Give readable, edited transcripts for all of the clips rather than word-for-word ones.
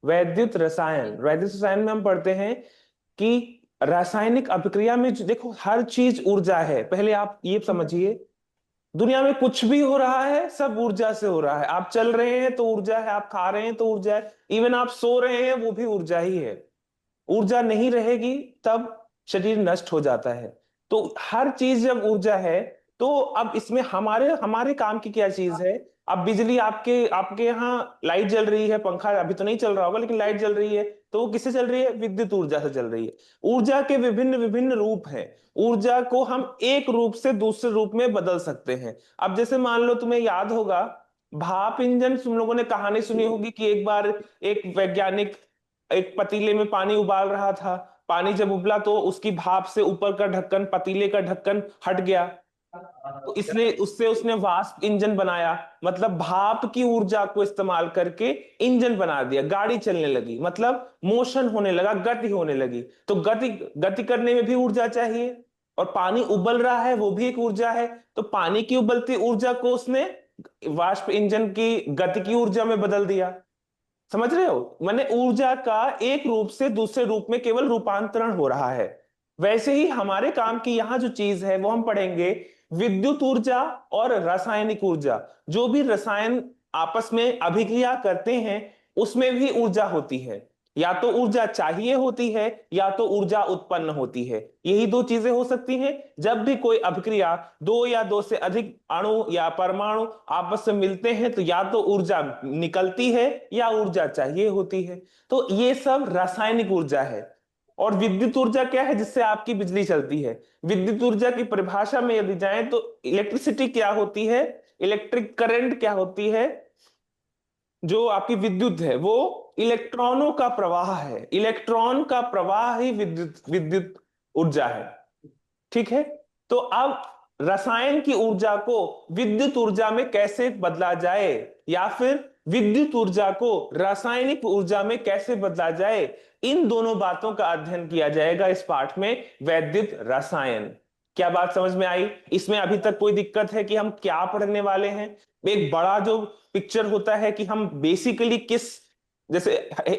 वैद्युत रसायन, वैद्युत रसायन में हम पढ़ते हैं कि रासायनिक अभिक्रिया में देखो हर चीज ऊर्जा है। पहले आप ये समझिए, दुनिया में कुछ भी हो रहा है सब ऊर्जा से हो रहा है। आप चल रहे हैं तो ऊर्जा है, आप खा रहे हैं तो ऊर्जा है, इवन आप सो रहे हैं वो भी ऊर्जा ही है। ऊर्जा नहीं रहेगी तब शरीर नष्ट हो जाता है। तो हर चीज जब ऊर्जा है, तो अब इसमें हमारे हमारे काम की क्या चीज है। अब बिजली आपके आपके यहाँ लाइट जल रही है, पंखा अभी तो नहीं चल रहा होगा लेकिन लाइट जल रही है, तो वो किससे चल रही है? विद्युत ऊर्जा से चल रही है। ऊर्जा के विभिन्न विभिन्न रूप हैं। ऊर्जा को हम एक रूप से दूसरे रूप में बदल सकते हैं। अब जैसे मान लो तुम्हें याद होगा, भाप इंजन तुम लोगों ने कहानी सुनी होगी कि एक बार एक वैज्ञानिक एक पतीले में पानी उबाल रहा था। पानी जब उबला तो उसकी भाप से ऊपर का ढक्कन, पतीले का ढक्कन हट गया। तो इसलिए उससे उसने वाष्प इंजन बनाया। मतलब भाप की ऊर्जा को इस्तेमाल करके इंजन बना दिया, गाड़ी चलने लगी, मतलब मोशन होने लगा, गति होने लगी। तो गति गति करने में भी ऊर्जा चाहिए, और पानी उबल रहा है वो भी एक ऊर्जा है। तो पानी की उबलती ऊर्जा को उसने वाष्प इंजन की गति की ऊर्जा में बदल दिया। समझ रहे हो? मैंने ऊर्जा का एक रूप से दूसरे रूप में केवल रूपांतरण हो रहा है। वैसे ही हमारे काम की यहां जो चीज है वो हम पढ़ेंगे, विद्युत ऊर्जा और रासायनिक ऊर्जा। जो भी रसायन आपस में अभिक्रिया करते हैं उसमें भी ऊर्जा होती है। या तो ऊर्जा चाहिए होती है या तो ऊर्जा उत्पन्न होती है। यही दो चीजें हो सकती हैं। जब भी कोई अभिक्रिया, दो या दो से अधिक अणु या परमाणु आपस में मिलते हैं, तो या तो ऊर्जा निकलती है या ऊर्जा चाहिए होती है। तो ये सब रासायनिक ऊर्जा है। और विद्युत ऊर्जा क्या है? जिससे आपकी बिजली चलती है। विद्युत ऊर्जा की परिभाषा में यदि जाएं तो इलेक्ट्रिसिटी क्या होती है, इलेक्ट्रिक करंट क्या होती है, जो आपकी विद्युत है वो इलेक्ट्रॉनों का प्रवाह है। इलेक्ट्रॉन का प्रवाह ही विद्युत विद्युत ऊर्जा है। ठीक है। तो अब रसायन की ऊर्जा को विद्युत ऊर्जा में कैसे बदला जाए, या फिर विद्युत ऊर्जा को रासायनिक ऊर्जा में कैसे बदला जाए, इन दोनों बातों का अध्ययन किया जाएगा इस पाठ में, वैद्युत रसायन। क्या बात समझ में आई? इसमें अभी तक कोई दिक्कत है कि हम क्या पढ़ने वाले हैं? एक बड़ा जो पिक्चर होता है कि हम बेसिकली किस, जैसे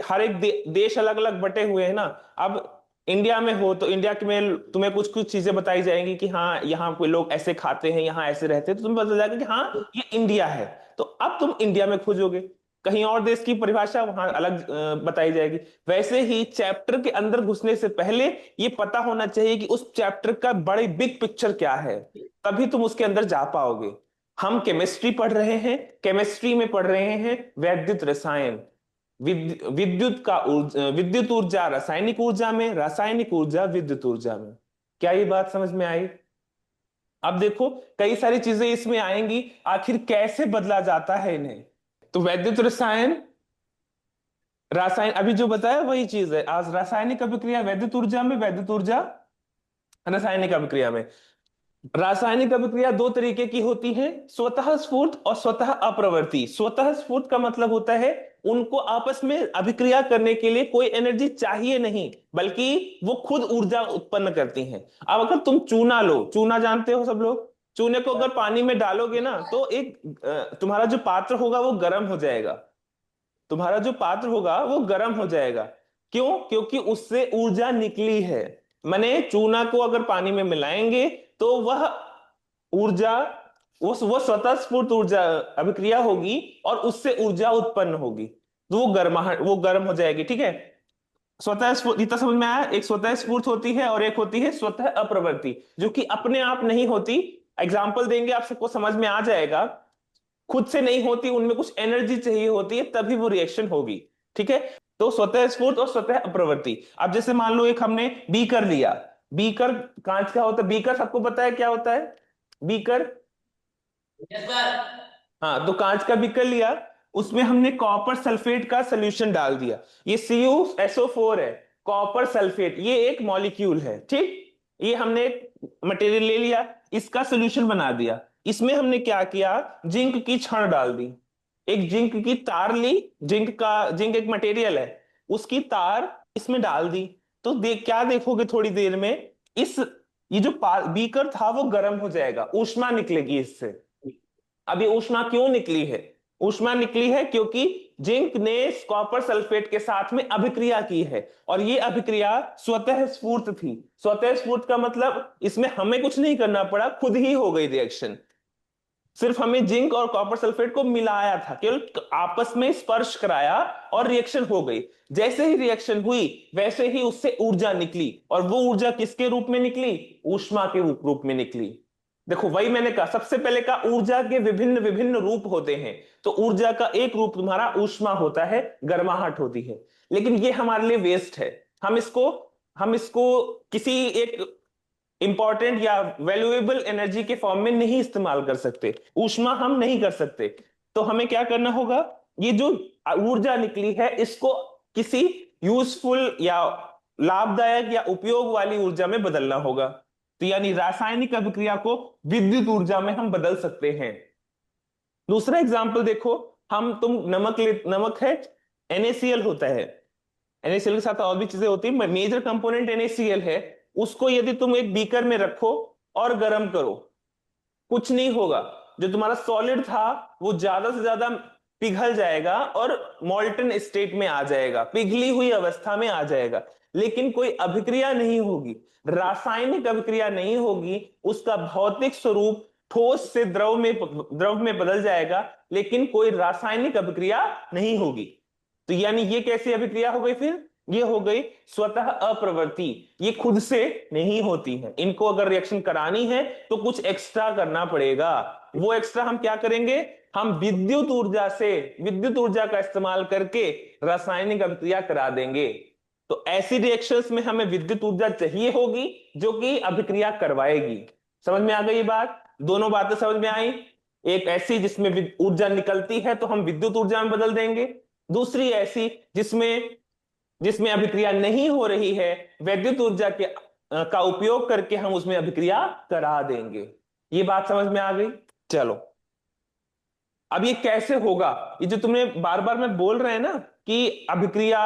हर एक देश अलग अलग बटे हुए हैं ना। अब इंडिया में हो तो इंडिया के में तुम्हें कुछ कुछ चीजें बताई जाएंगी कि हाँ यहाँ कोई लोग ऐसे खाते हैं, यहाँ ऐसे रहते हैं, तो तुम्हें पता जाएगा कि हाँ ये इंडिया है। तो अब तुम इंडिया में खोजोगे, कहीं और देश की परिभाषा वहां अलग बताई जाएगी। वैसे ही चैप्टर के अंदर घुसने से पहले ये पता होना चाहिए कि उस चैप्टर का बड़ी बिग पिक्चर क्या है, तभी तुम उसके अंदर जा पाओगे। हम केमिस्ट्री पढ़ रहे हैं, केमिस्ट्री में पढ़ रहे हैं वैद्युत रसायन। विद्युत का विद्युत ऊर्जा रासायनिक ऊर्जा में, रासायनिक ऊर्जा विद्युत ऊर्जा में। क्या ये बात समझ में आई? अब देखो कई सारी चीजें इसमें आएंगी, आखिर कैसे बदला जाता है इन्हें। तो वैद्युत रसायन, रासायन अभी जो बताया वही चीज है। आज रासायनिक अभिक्रिया वैद्युत ऊर्जा में, वैद्युत ऊर्जा रासायनिक अभिक्रिया में। रासायनिक अभिक्रिया दो तरीके की होती है, स्वतः स्फूर्त और स्वतः अप्रवृत्ति। स्वतः स्फूर्त का मतलब होता है उनको आपस में अभिक्रिया करने के लिए कोई एनर्जी चाहिए नहीं, बल्कि वो खुद ऊर्जा उत्पन्न करती हैं। अब अगर तुम चूना लो, चूना जानते हो सब लोग, चूने को अगर पानी में डालोगे ना तो एक तुम्हारा जो पात्र होगा वो गर्म हो जाएगा। तुम्हारा जो पात्र होगा वो गर्म हो जाएगा। क्यों? क्योंकि उससे ऊर्जा निकली है। मैंने चूना को अगर पानी में मिलाएंगे तो वह ऊर्जा, वो स्वतः स्फूर्त ऊर्जा अभिक्रिया होगी और उससे ऊर्जा उत्पन्न होगी। तो वो गर्माहट, वो गर्म हो जाएगी। ठीक है। स्वतः स्फूर्त इतना समझ में आया? एक स्वतः स्फूर्त होती है और एक होती है स्वतः अप्रवृत्ति, जो कि अपने आप नहीं होती। एग्जाम्पल देंगे आप सबको समझ में आ जाएगा। खुद से नहीं होती, उनमें कुछ एनर्जी चाहिए होती है तभी वो रिएक्शन होगी। ठीक है। तो स्वतः स्फूर्त और स्वतः अप्रवृत्ति। अब जैसे मान लो एक हमने बीकर लिया। बीकर कांच का होता है। बीकर सबको पता है क्या होता है? Beaker, yes sir. हाँ, तो कांच का बीकर लिया, उसमें हमने कॉपर सल्फेट का सोल्यूशन डाल दिया। ये CuSO4 है। कॉपर सल्फेट ये एक मॉलिक्यूल है। ठीक। ये हमने एक मटेरियल ले लिया, इसका सोल्यूशन बना दिया। इसमें हमने क्या किया, जिंक की छड़ डाल दी। एक जिंक की तार ली, जिंक एक मटेरियल है, उसकी तार इसमें डाल दी। तो क्या देखोगे थोड़ी देर में, इस ये जो बीकर था वो गर्म हो जाएगा, ऊष्मा निकलेगी इससे। अब ये ऊष्मा क्यों निकली है? ऊष्मा निकली है क्योंकि जिंक ने कॉपर सल्फेट के साथ में अभिक्रिया की है, और ये अभिक्रिया स्वतः स्फूर्त थी। स्वतः स्फूर्त का मतलब इसमें हमें कुछ नहीं करना पड़ा, खुद ही हो गई रिएक्शन। सिर्फ हमें जिंक और कॉपर सल्फेट को मिलाया था, केवल आपस में स्पर्श कराया और रिएक्शन हो गई। जैसे ही रिएक्शन हुई वैसे ही उससे ऊर्जा निकली, और वो ऊर्जा किसके रूप में निकली? ऊष्मा के रूप में निकली। देखो वही मैंने कहा, सबसे पहले कहा ऊर्जा के विभिन्न विभिन्न रूप होते हैं। तो ऊर्जा का एक रूप तुम्हारा ऊष्मा होता है, गर्माहट होती है। लेकिन ये हमारे लिए वेस्ट है। हम इसको किसी एक इंपॉर्टेंट या वैल्यूएबल एनर्जी के फॉर्म में नहीं इस्तेमाल कर सकते, ऊष्मा हम नहीं कर सकते। तो हमें क्या करना होगा? ये जो ऊर्जा निकली है इसको किसी यूजफुल या लाभदायक या उपयोग वाली ऊर्जा में बदलना होगा। तो यानी रासायनिक अभिक्रिया को विद्युत ऊर्जा में हम बदल सकते हैं। दूसरा एग्जाम्पल देखो, नमक है, NaCl होता है। NaCl के साथ और भी चीजें होती है, मेजर कंपोनेंट NaCl है। उसको यदि तुम एक बीकर में रखो और गर्म करो, कुछ नहीं होगा। जो तुम्हारा सॉलिड था वो ज्यादा से ज्यादा पिघल जाएगा और मॉल्टन स्टेट में आ जाएगा, पिघली हुई अवस्था में आ जाएगा। लेकिन कोई अभिक्रिया नहीं होगी, रासायनिक अभिक्रिया नहीं होगी। उसका भौतिक स्वरूप ठोस से द्रव में बदल जाएगा, लेकिन कोई रासायनिक अभिक्रिया नहीं होगी। तो यानी ये कैसी अभिक्रिया हो गई फिर? ये हो गई स्वतः अप्रवृत्ति। ये खुद से नहीं होती है, इनको अगर रिएक्शन करानी है तो कुछ एक्स्ट्रा करना पड़ेगा। वो एक्स्ट्रा हम क्या करेंगे? हम विद्युत ऊर्जा का इस्तेमाल करके रासायनिक अभिक्रिया करा देंगे। तो ऐसी रिएक्शंस में हमें विद्युत ऊर्जा चाहिए होगी जो कि अभिक्रिया करवाएगी। समझ में आ गई ये बात? दोनों बातें समझ में आई। एक ऐसी जिसमें ऊर्जा निकलती है तो हम विद्युत ऊर्जा में बदल देंगे, दूसरी ऐसी जिसमें जिसमें अभिक्रिया नहीं हो रही है, वैद्युत ऊर्जा का उपयोग करके हम उसमें अभिक्रिया करा देंगे। ये बात समझ में आ गई? चलो, अब ये कैसे होगा? ये जो तुमने बार बार में बोल रहे हैं ना कि अभिक्रिया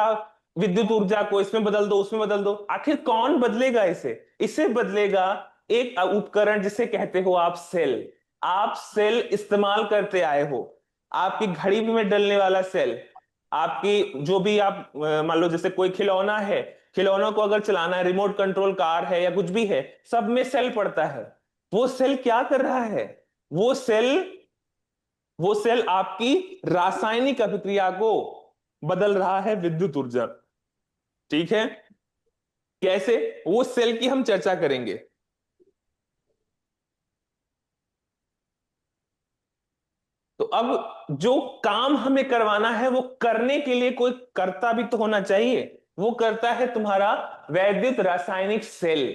विद्युत ऊर्जा को इसमें बदल दो उसमें बदल दो, आखिर कौन बदलेगा इसे? इसे बदलेगा एक उपकरण जिसे कहते हो आप सेल। आप सेल इस्तेमाल करते आए हो, आपकी घड़ी में डलने वाला सेल, आपकी जो भी आप मान लो जैसे कोई खिलौना है, खिलौनों को अगर चलाना है, रिमोट कंट्रोल कार है या कुछ भी है, सब में सेल पड़ता है। वो सेल क्या कर रहा है? वो सेल वो सेल आपकी रासायनिक अभिक्रिया को बदल रहा है विद्युत ऊर्जा। ठीक है? कैसे? वो सेल की हम चर्चा करेंगे। तो अब जो काम हमें करवाना है वो करने के लिए कोई कर्ता भी तो होना चाहिए। वो करता है तुम्हारा वैद्युत रासायनिक सेल।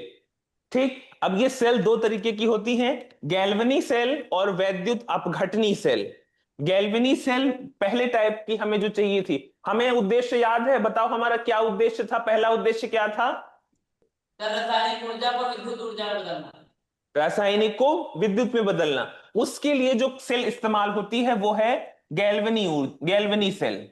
ठीक, अब ये सेल दो तरीके की होती हैं, गैल्वनी सेल और वैद्युत अपघटनी सेल। गैल्वनी सेल पहले टाइप की हमें जो चाहिए थी। हमें उद्देश्य याद है? बताओ हमारा क्या उद्देश्य था? पहला उद्देश्य क्या था? रासायनिक ऊर्जा को विद्युत ऊर्जा में बदलना। रासायनिक को विद्युत में बदलना। उसके लिए जो सेल इस्तेमाल होती है वो है गैल्वनी सेल।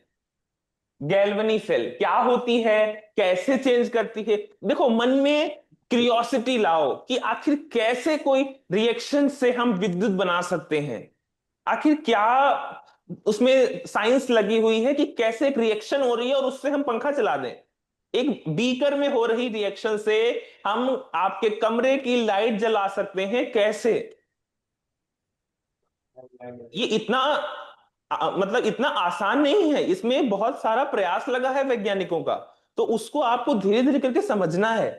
गैल्वनी सेल क्या होती है, कैसे चेंज करती है? देखो, मन में क्रियोसिटी लाओ कि आखिर कैसे कोई रिएक्शन से हम विद्युत बना सकते हैं। आखिर क्या उसमें साइंस लगी हुई है कि कैसे एक रिएक्शन हो रही है और उससे हम पंखा चला दें? एक बीकर में हो रही रिएक्शन से हम आपके कमरे की लाइट जला सकते हैं, कैसे? ये इतना मतलब इतना आसान नहीं है, इसमें बहुत सारा प्रयास लगा है वैज्ञानिकों का। तो उसको आपको धीरे धीरे करके समझना है।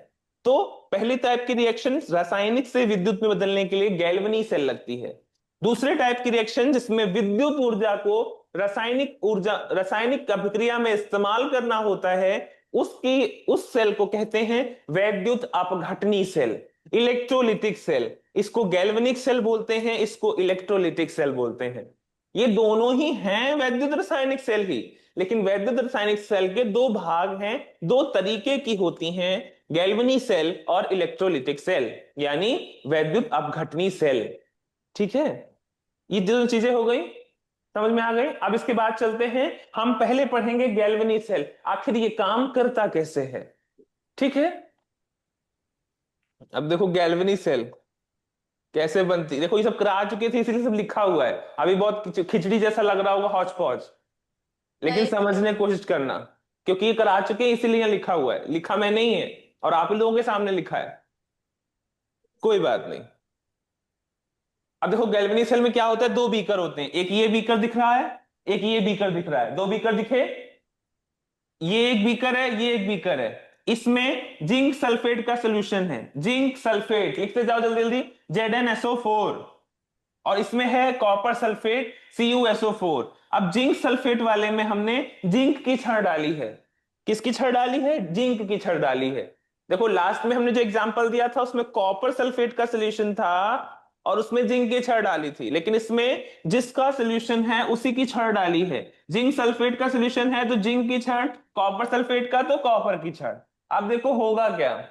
तो पहली टाइप की रिएक्शन रासायनिक से विद्युत में बदलने के लिए गैल्वनी सेल लगती है। दूसरे टाइप की रिएक्शन जिसमें विद्युत ऊर्जा को रासायनिक अभिक्रिया में इस्तेमाल करना होता है, उस सेल को कहते हैं वैद्युत अपघटनी सेल, इलेक्ट्रोलिटिक सेल। इसको गैल्वेनिक सेल बोलते हैं, इसको इलेक्ट्रोलिटिक सेल बोलते हैं। ये दोनों ही हैं वैद्युत रासायनिक सेल ही। लेकिन वैद्युत रासायनिक सेल के दो भाग हैं, दो तरीके की होती हैं, गैल्वेनी सेल और इलेक्ट्रोलिटिक सेल, यानी वैद्युत अपघटनी सेल। ठीक है? ये दोनों चीजें हो गई, समझ में आ गई। अब इसके बाद चलते हैं, हम पहले पढ़ेंगे गैल्वेनी सेल, आखिर ये काम करता कैसे है। ठीक है? अब देखो गैल्वेनी सेल कैसे बनती, देखो ये सब करा चुके थे इसलिए सब लिखा हुआ है, अभी बहुत खिचड़ी जैसा लग रहा होगा, हौच पौच। लेकिन नहीं। समझने की कोशिश करना, क्योंकि ये करा चुके हैं इसीलिए यहाँ लिखा हुआ है, लिखा मैं नहीं है, और आप ही लोगों के सामने लिखा है। कोई बात नहीं। अब देखो गैल्वेनिक सेल में क्या होता है, दो बीकर होते हैं, एक ये बीकर दिख रहा है, एक ये बीकर दिख रहा है, दो बीकर दिखे, ये एक बीकर है, ये एक बीकर है। इसमें जिंक सल्फेट का सोल्यूशन है, जिंक सल्फेट लिखते जाओ जल्दी जल्दी, ZnSO4। और इसमें है कॉपर सल्फेट, CuSO4। अब जिंक सल्फेट वाले में हमने जिंक की छड़ डाली है। किसकी छड़ डाली है? जिंक की छड़ डाली है। देखो लास्ट में हमने जो एग्जांपल दिया था उसमें कॉपर सल्फेट का सोल्यूशन था और उसमें जिंक की छड़ डाली थी, लेकिन इसमें जिसका सोल्यूशन है उसी की छड़ डाली है। जिंक सल्फेट का सोल्यूशन है तो जिंक की छड़, कॉपर सल्फेट का तो कॉपर की छड़। अब देखो होगा क्या,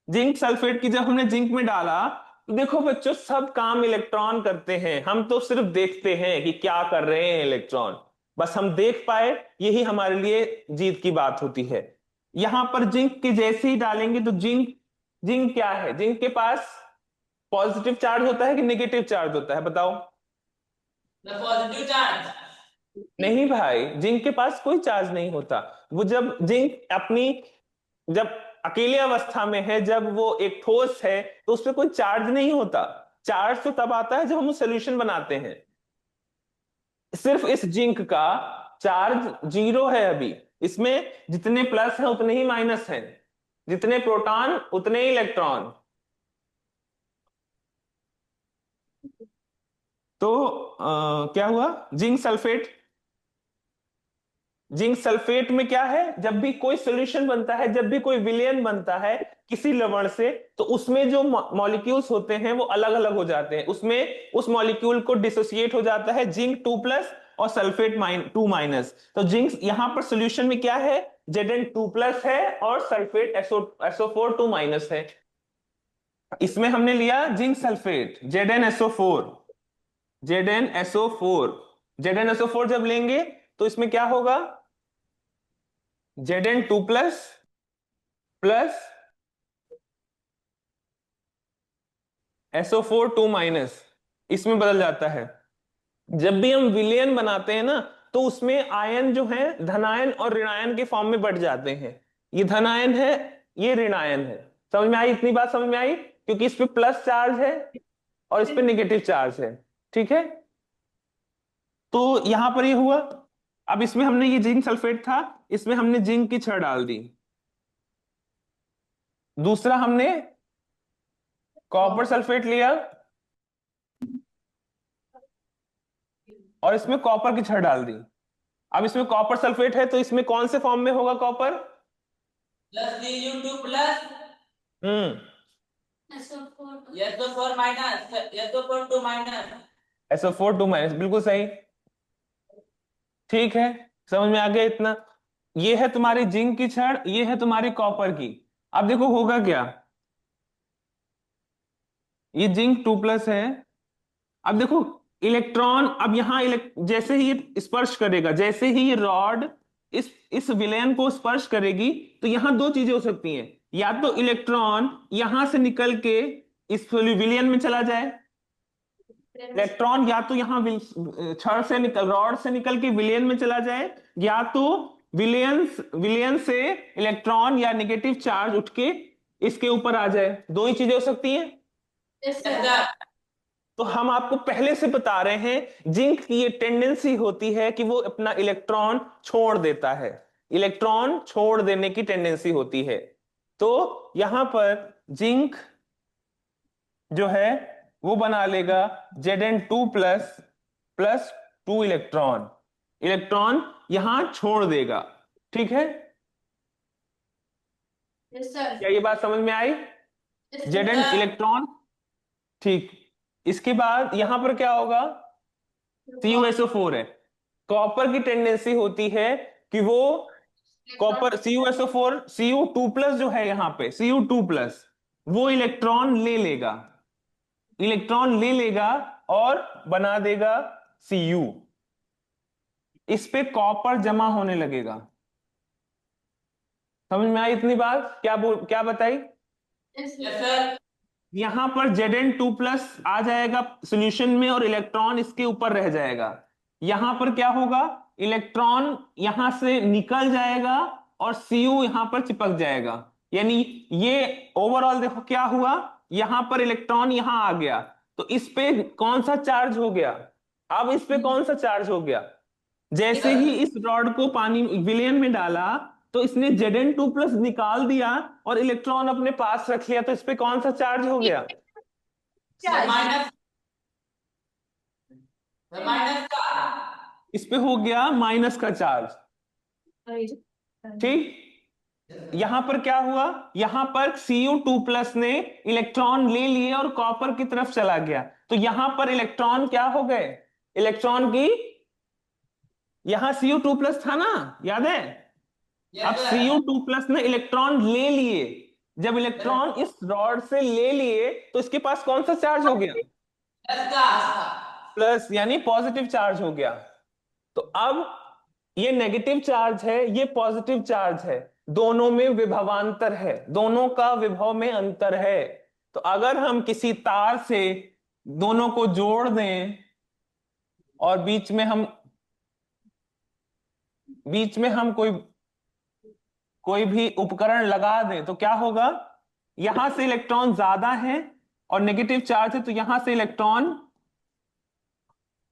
जिंक सल्फेट की जब हमने जिंक में डाला तो देखो बच्चों सब काम इलेक्ट्रॉन करते हैं, हम तो सिर्फ देखते हैं कि क्या कर रहे हैं इलेक्ट्रॉन, बस हम देख पाए यही हमारे लिए जीत की बात होती है। यहां पर जिंक के जैसे ही डालेंगे तो जिंक, जिंक क्या है, जिंक के पास पॉजिटिव चार्ज होता है कि नेगेटिव चार्ज होता है बताओ? The positive charge. नहीं भाई, जिंक के पास कोई चार्ज नहीं होता। वो जब जिंक अपनी, जब अकेले अवस्था में है, जब वो एक ठोस है तो उस पर कोई चार्ज नहीं होता। चार्ज तो तब आता है जब हम सोल्यूशन बनाते हैं। सिर्फ इस जिंक का चार्ज 0 है अभी, इसमें जितने प्लस हैं उतने ही माइनस हैं, जितने प्रोटॉन उतने ही इलेक्ट्रॉन। तो क्या हुआ, जिंक सल्फेट, जिंक सल्फेट में क्या है, जब भी कोई सॉल्यूशन बनता है, जब भी कोई विलयन बनता है किसी लवण से, तो उसमें जो मॉलिक्यूल्स होते हैं वो अलग अलग हो जाते हैं, उसमें उस मॉलिक्यूल को डिसोसिएट हो जाता है जिंक 2+ और सल्फेट 2-। तो जिंक यहां पर सॉल्यूशन में क्या है, Zn2+ है और सल्फेट SO4 2- है। इसमें हमने लिया zinc sulphate ZnSO4, ZnSO4, ZnSO4 जब लेंगे तो इसमें क्या होगा, Zn2+ SO4 2-, इसमें बदल जाता है। जब भी हम विलयन बनाते हैं ना तो उसमें आयन जो है धनायन और ऋणायन के फॉर्म में बढ़ जाते हैं, ये धनायन है, ये ऋणायन है। समझ में आई, इतनी बात समझ में आई, क्योंकि इस पे प्लस चार्ज है और इस पे नेगेटिव चार्ज है। ठीक है, तो यहां पर ये हुआ। अब इसमें हमने, ये जिंक सल्फेट था, इसमें हमने जिंक की छड़ डाल दी। दूसरा हमने कॉपर सल्फेट लिया और इसमें कॉपर की छड़ डाल दी। अब इसमें कॉपर सल्फेट है तो इसमें कौन से फॉर्म में होगा कॉपर? Plus Cu2 plus हम्म, SO4 minus SO4 2 minus. SO4 2-, बिल्कुल सही। ठीक है, समझ में आ गया इतना? ये है तुम्हारी जिंक की छड़, ये है तुम्हारी कॉपर की। अब देखो होगा क्या, ये जिंक 2+ है। अब देखो इलेक्ट्रॉन, अब यहां जैसे ही ये स्पर्श करेगा, जैसे ही ये रॉड इस विलयन को स्पर्श करेगी, तो यहां दो चीजें हो सकती हैं, या तो इलेक्ट्रॉन यहां से निकल के इस विलयन में चला जाए, इलेक्ट्रॉन या तो यहां छड़ से निकल, रॉड से निकल के विलयन में चला जाए, या तो विलयन विलयन से इलेक्ट्रॉन या नेगेटिव चार्ज उठ के इसके ऊपर आ जाए। दो ही चीजें हो सकती हैं। Yes, sir. तो हम आपको पहले से बता रहे हैं जिंक की ये टेंडेंसी होती है कि वो अपना इलेक्ट्रॉन छोड़ देता है, इलेक्ट्रॉन छोड़ देने की टेंडेंसी होती है। तो यहां पर जिंक जो है वो बना लेगा Zn2+ प्लस 2 इलेक्ट्रॉन, इलेक्ट्रॉन यहां छोड़ देगा। ठीक है, Yes, sir. क्या ये बात समझ में आई? Yes, Zn sir. इलेक्ट्रॉन, ठीक। इसके बाद यहां पर क्या होगा, CuSO4 है, कॉपर की टेंडेंसी होती है कि वो कॉपर CuSO4 Cu2+ जो है यहां पे Cu2+ वो इलेक्ट्रॉन ले लेगा, इलेक्ट्रॉन ले लेगा और बना देगा Cu। इस पे कॉपर जमा होने लगेगा। समझ में आई इतनी बात, क्या बताई? Yes, Yes, sir. sir. यहां पर Zn2+ आ जाएगा सॉल्यूशन में और इलेक्ट्रॉन इसके ऊपर रह जाएगा। यहां पर क्या होगा, इलेक्ट्रॉन यहां से निकल जाएगा और Cu यहां पर चिपक जाएगा। यानी ये ओवरऑल देखो क्या हुआ, यहां पर इलेक्ट्रॉन यहां आ गया, तो इस पे कौन सा चार्ज हो गया, अब इस पे कौन सा चार्ज हो गया, जैसे ही इस रॉड को पानी विलयन में डाला तो इसने Zn2+ निकाल दिया और इलेक्ट्रॉन अपने पास रख लिया, तो इस पे कौन सा चार्ज हो गया, माइनस माइनस का इस पे हो गया माइनस का चार्ज। ठीक, यहां पर क्या हुआ, यहां पर Cu2+ ने इलेक्ट्रॉन ले लिए और कॉपर की तरफ चला गया, तो यहां पर इलेक्ट्रॉन क्या हो गए, इलेक्ट्रॉन की, यहां Cu2+ था ना, याद है, अब Cu2+ ने इलेक्ट्रॉन ले लिए, जब इलेक्ट्रॉन इस रॉड से ले लिए तो इसके पास कौन सा चार्ज हो गया, प्लस का प्लस, यानी पॉजिटिव चार्ज हो गया। तो अब ये नेगेटिव चार्ज है, ये पॉजिटिव चार्ज है, दोनों में विभवांतर है, दोनों का विभव में अंतर है। तो अगर हम किसी तार से दोनों को जोड़ दें और बीच में हम कोई भी उपकरण लगा दें तो क्या होगा, यहां से इलेक्ट्रॉन ज्यादा है और नेगेटिव चार्ज है, तो यहां से इलेक्ट्रॉन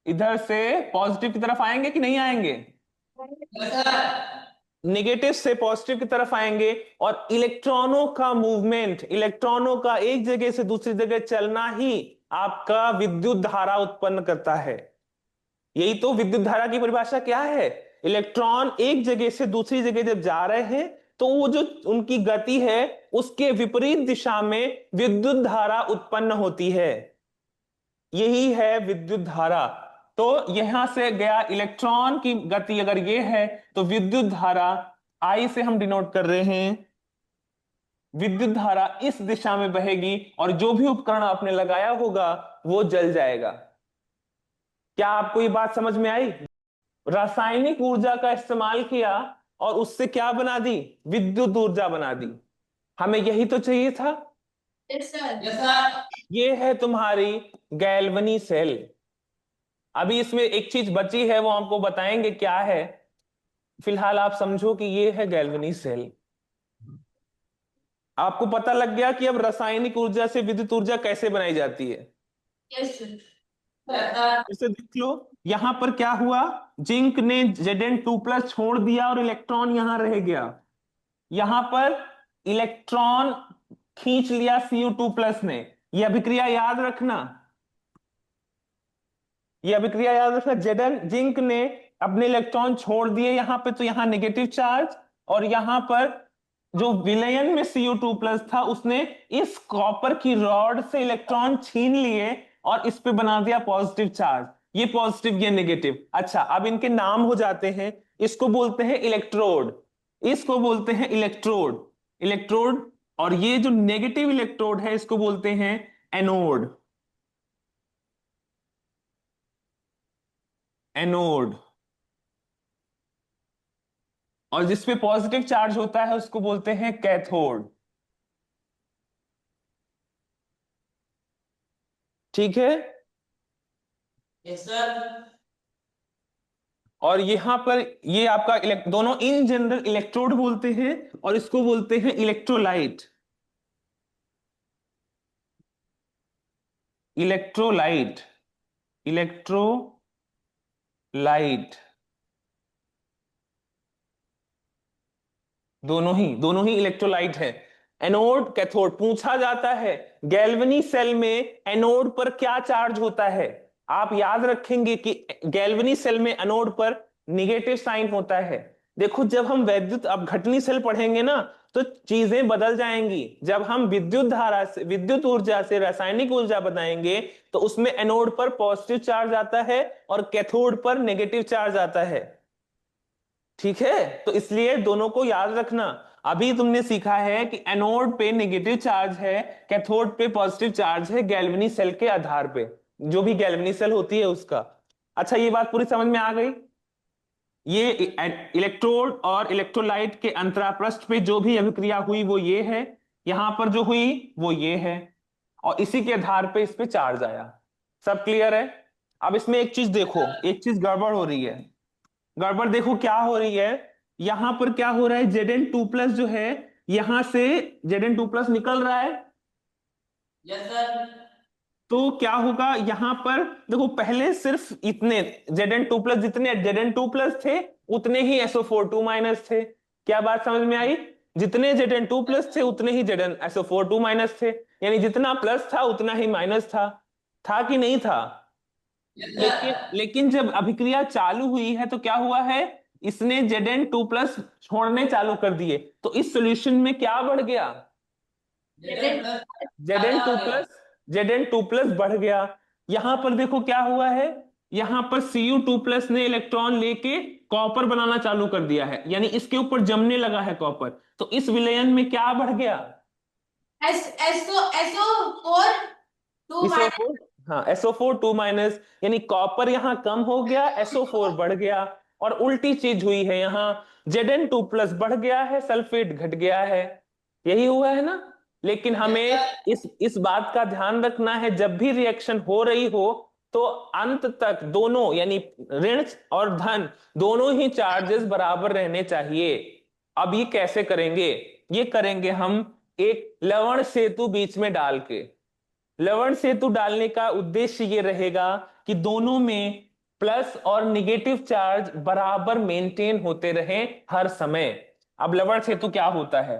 इधर से पॉजिटिव की तरफ आएंगे कि नहीं आएंगे, नेगेटिव से पॉजिटिव की तरफ आएंगे, और इलेक्ट्रॉनों का मूवमेंट, इलेक्ट्रॉनों का एक जगह से दूसरी जगह चलना ही आपका विद्युत धारा उत्पन्न करता है। यही तो विद्युत धारा की परिभाषा क्या है, इलेक्ट्रॉन एक जगह से दूसरी जगह जब जा रहे हैं तो वो जो उनकी गति है उसके विपरीत दिशा में विद्युत धारा उत्पन्न होती है, यही है विद्युत धारा। तो यहां से गया इलेक्ट्रॉन की गति अगर ये है तो विद्युत धारा I से हम डिनोट कर रहे हैं, विद्युत धारा इस दिशा में बहेगी और जो भी उपकरण आपने लगाया होगा वो जल जाएगा। क्या आपको ये बात समझ में आई, रासायनिक ऊर्जा का इस्तेमाल किया और उससे क्या बना दी, विद्युत ऊर्जा बना दी, हमें यही तो चाहिए था। Yes sir. Yes sir. ये है तुम्हारी गैल्वनी सेल। अभी इसमें एक चीज बची है वो हमको बताएंगे क्या है, फिलहाल आप समझो कि ये है गैल्वनी सेल। आपको पता लग गया कि अब रासायनिक ऊर्जा से विद्युत ऊर्जा कैसे बनाई जाती है। Yes sir. फिर से देख लो, यहां पर क्या हुआ, जिंक ने Zn2+ छोड़ दिया और इलेक्ट्रॉन यहां रह गया, यहां पर इलेक्ट्रॉन खींच लिया Cu2+ ने, यह अभिक्रिया याद रखना, यह अभिक्रिया याद रखना, जिंक ने अपने इलेक्ट्रॉन छोड़ दिए यहां पे, तो यहां नेगेटिव चार्ज, और यहां पर जो विलयन में Cu2+ था उसने इस कॉपर की रॉड से इलेक्ट्रॉन छीन लिए और इस पे बना दिया पॉजिटिव चार्ज, ये पॉजिटिव ये नेगेटिव। अच्छा, अब इनके नाम हो जाते हैं, इसको बोलते हैं इलेक्ट्रोड, इसको बोलते हैं इलेक्ट्रोड, इलेक्ट्रोड, और ये जो नेगेटिव इलेक्ट्रोड है इसको बोलते हैं एनोड, एनोड, और जिसपे पॉजिटिव चार्ज होता है उसको बोलते हैं कैथोड। ठीक है, यस सर। और यहां पर ये आपका दोनों इन जनरल इलेक्ट्रोड बोलते हैं और इसको बोलते हैं इलेक्ट्रोलाइट, इलेक्ट्रोलाइट, इलेक्ट्रोलाइट, दोनों ही इलेक्ट्रोलाइट है। एनोड कैथोड पूछा जाता है, गैल्वनी सेल में एनोड पर क्या चार्ज होता है, आप याद रखेंगे कि गैल्वनी सेल में एनोड पर निगेटिव साइन होता है। देखो जब हम वैद्युत अपघटनी सेल पढ़ेंगे ना तो चीजें बदल जाएंगी, जब हम विद्युत धारा से, विद्युत ऊर्जा से रासायनिक ऊर्जा बनाएंगे तो उसमें एनोड पर पॉजिटिव चार्ज आता है और कैथोड पर नेगेटिव चार्ज आता है। ठीक है, तो इसलिए दोनों को याद रखना। अभी तुमने सीखा है कि एनोड पे नेगेटिव चार्ज है, कैथोड पे पॉजिटिव चार्ज है, गैल्वनी सेल के आधार पे, जो भी गैल्वनी सेल होती है उसका। अच्छा, ये बात पूरी समझ में आ गई, ये इलेक्ट्रोड और इलेक्ट्रोलाइट के अंतरापृष्ठ पे जो भी अभिक्रिया हुई वो ये है, यहां पर जो हुई वो ये है, और इसी के आधार पे इस पे चार्ज आया। सब क्लियर है। अब इसमें एक चीज देखो, एक चीज गड़बड़ हो रही है। गड़बड़ देखो क्या हो रही है। यहां पर क्या हो रहा है, Zn2+ जो है, यहां से Zn2+ निकल रहा है। Yes sir. तो क्या होगा यहां पर, देखो पहले सिर्फ इतने Zn2+, जितने Zn2+ थे उतने ही SO4 2- थे। क्या बात समझ में आई? जितने Zn2+ थे उतने ही SO4 2- थे, यानी जितना प्लस था उतना ही माइनस था कि नहीं था? यस लेकिन सर। लेकिन जब अभिक्रिया चालू हुई है तो क्या हुआ है, इसने Zn2+ छोड़ने चालू कर दिए, तो इस सॉल्यूशन में क्या बढ़ गया? जेडन प्लस Zn ज्यादा टू हो गया। प्लस Zn2+ बढ़ गया। यहां पर देखो क्या हुआ है, यहां पर Cu2+ ने इलेक्ट्रॉन लेके कॉपर बनाना चालू कर दिया है, यानी इसके ऊपर जमने लगा है कॉपर, तो इस विलयन में क्या बढ़ गया? SO4 2 SO4, हाँ SO4 2-, यानी कॉपर यहाँ कम हो गया, SO4 बढ़ गया। और उल्टी चीज हुई है यहाँ, Zn2+ बढ़ गया है, सल्फेट घट गया है। यही हुआ है ना? लेकिन यस हमें सर। इस बात का ध्यान रखना है, जब भी रिएक्शन हो रही हो तो अंत तक दोनों, यानी ऋण और धन दोनों ही चार्जेस बराबर रहने चाहिए। अब ये कैसे करेंगे? ये करेंगे हम एक लवण सेतु बीच में डाल के। लवण सेतु डालने का उद्देश्य ये रहेगा कि दोनों में प्लस और निगेटिव चार्ज बराबर मेंटेन होते रहें हर समय। अब लवण सेतु क्या होता है,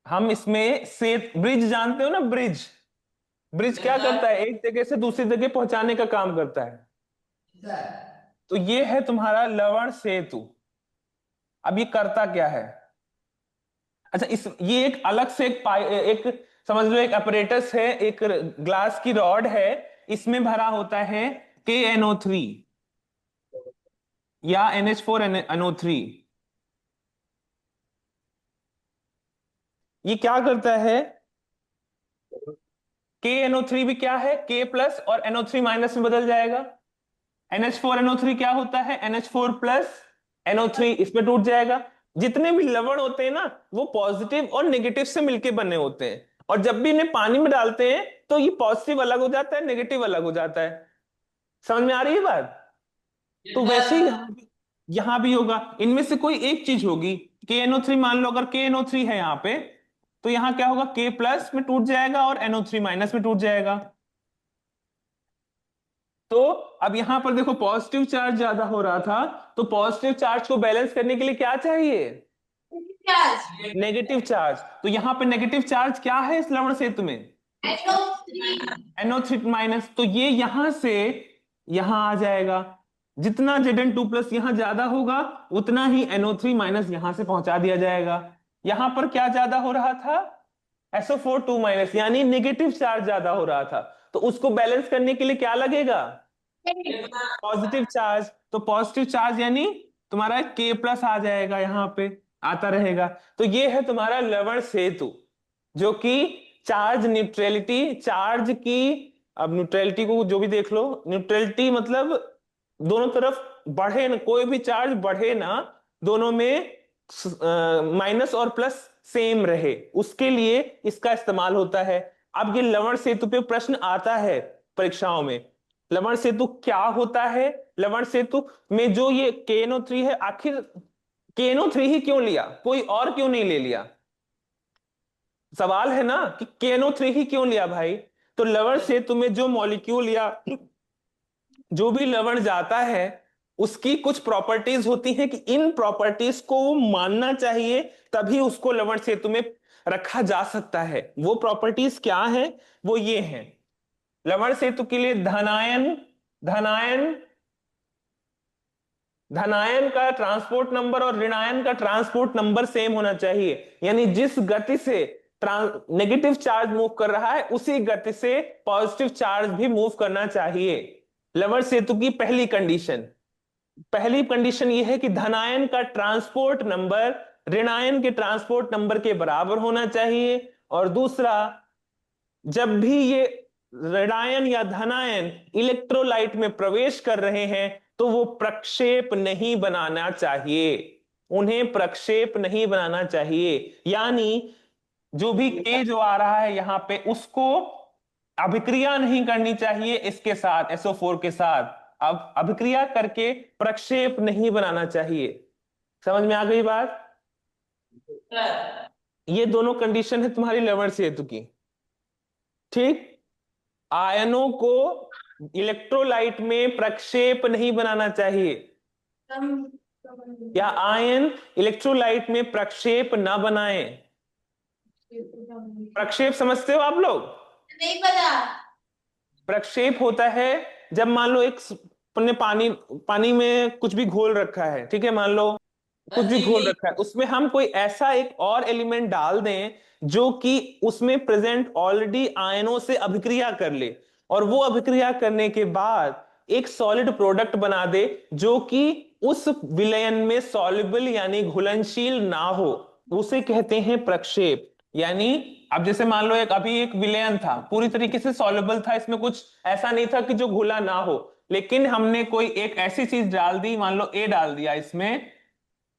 हम इसमें से ब्रिज जानते हो ना, ब्रिज। ब्रिज यस क्या सर। करता है, एक जगह से दूसरी जगह पहुंचाने का काम करता है। सर। तो ये है तुम्हारा लवण सेतु। अब ये करता क्या है? अच्छा, इस ये एक अलग से एक समझ लो, एक अपरेटस है, एक ग्लास की रॉड है, इसमें भरा होता है KNO3 या NH4NO3। ये क्या करता है, KNO3 भी क्या है, K+ और NO3- में बदल जाएगा। NH4NO3 क्या होता है, NH4+ NO3, इसमें टूट जाएगा। जितने भी लवण होते हैं ना, वो पॉजिटिव और नेगेटिव से मिलके बने होते हैं, और जब भी इन्हें पानी में डालते हैं तो ये पॉजिटिव अलग हो जाता है, नेगेटिव अलग हो जाता है। समझ में आ रही है बात? यस तो वैसे ही सर। यहाँ भी होगा, इनमें से कोई एक चीज होगी। KNO3 मान लो, अगर KNO3 है यहाँ पे, तो यहाँ क्या होगा, K+ में टूट जाएगा और NO3- में टूट जाएगा। तो अब यहां पर देखो पॉजिटिव चार्ज ज्यादा हो रहा था, तो पॉजिटिव चार्ज को बैलेंस करने के लिए क्या चाहिए, नेगेटिव चार्ज। तो यहां पे नेगेटिव चार्ज क्या है इस लवण सेतु में, NO3-। तो ये यहां से यहां आ जाएगा। जितना Zn2+ यहां ज्यादा होगा उतना ही NO3- यहां से पहुंचा दिया जाएगा। यहां पर क्या ज्यादा हो रहा था, SO4 2-, यानी नेगेटिव चार्ज ज्यादा हो रहा था, तो उसको बैलेंस करने के लिए क्या लगेगा, पॉजिटिव चार्ज। तो पॉजिटिव चार्ज यानी तुम्हारा K+ आ जाएगा, यहां पे आता रहेगा। तो ये है तुम्हारा लवण सेतु, जो कि चार्ज न्यूट्रलिटी, चार्ज की, अब न्यूट्रलिटी को जो भी देख लो, न्यूट्रलिटी मतलब दोनों तरफ बढ़े ना, कोई भी चार्ज बढ़े ना, दोनों में माइनस और प्लस सेम रहे, उसके लिए इसका इस्तेमाल होता है। अब ये लवण सेतु पे प्रश्न आता है परीक्षाओं में, लवण सेतु क्या होता है, लवण सेतु में जो ये KNO3 है, आखिर KNO3 ही क्यों लिया, कोई और क्यों नहीं ले लिया? सवाल है ना कि KNO3 ही क्यों लिया भाई? तो लवण सेतु में जो मॉलिक्यूल या जो भी लवण जाता है, उसकी कुछ प्रॉपर्टीज होती हैं कि इन प्रॉपर्टीज को वो मानना चाहिए, तभी उसको लवण सेतु में रखा जा सकता है। वो प्रॉपर्टीज क्या है, वो ये हैं, लवण सेतु के लिए धनायन धनायन धनायन का ट्रांसपोर्ट नंबर और ऋणायन का ट्रांसपोर्ट नंबर सेम होना चाहिए, यानी जिस गति से नेगेटिव चार्ज मूव कर रहा है उसी गति से पॉजिटिव चार्ज भी मूव करना चाहिए। लवण सेतु की पहली कंडीशन यह है कि धनायन का ट्रांसपोर्ट नंबर ऋणायन के ट्रांसपोर्ट नंबर के बराबर होना चाहिए, और दूसरा, जब भी ये ऋणायन या धनायन इलेक्ट्रोलाइट में प्रवेश कर रहे हैं तो वो प्रक्षेप नहीं बनाना चाहिए, उन्हें प्रक्षेप नहीं बनाना चाहिए। यानी जो भी K जो आ रहा है यहां पे, उसको अभिक्रिया नहीं करनी चाहिए इसके साथ, SO4 के साथ, अब अभिक्रिया करके प्रक्षेप नहीं बनाना चाहिए। समझ में आ गई बात? सर ये दोनों कंडीशन है तुम्हारी लवणस हेतु की। ठीक, आयनों को इलेक्ट्रोलाइट में प्रक्षेप नहीं बनाना चाहिए, या आयन इलेक्ट्रोलाइट में प्रक्षेप ना बनाएं। प्रक्षेप समझते हो आप लोग? नहीं पता। प्रक्षेप होता है जब मान लो एक अपने पानी पानी में कुछ भी घोल रखा है, ठीक है, मान लो कुछ भी घोल रखा है, उसमें हम कोई ऐसा एक और एलिमेंट डाल दें जो कि उसमें प्रेजेंट ऑलरेडी आयनों से अभिक्रिया कर ले, और वो अभिक्रिया करने के बाद एक सॉलिड प्रोडक्ट बना दे जो कि उस विलयन में सॉल्युबल यानी घुलनशील ना हो, उसे कहते हैं प्रक्षेप। यानी अब जैसे मान लो एक अभी एक विलयन था, पूरी तरीके से सॉल्युबल था, इसमें कुछ ऐसा नहीं था कि जो घुला ना हो, लेकिन हमने कोई एक ऐसी चीज डाल दी, मान लो ए डाल दिया इसमें,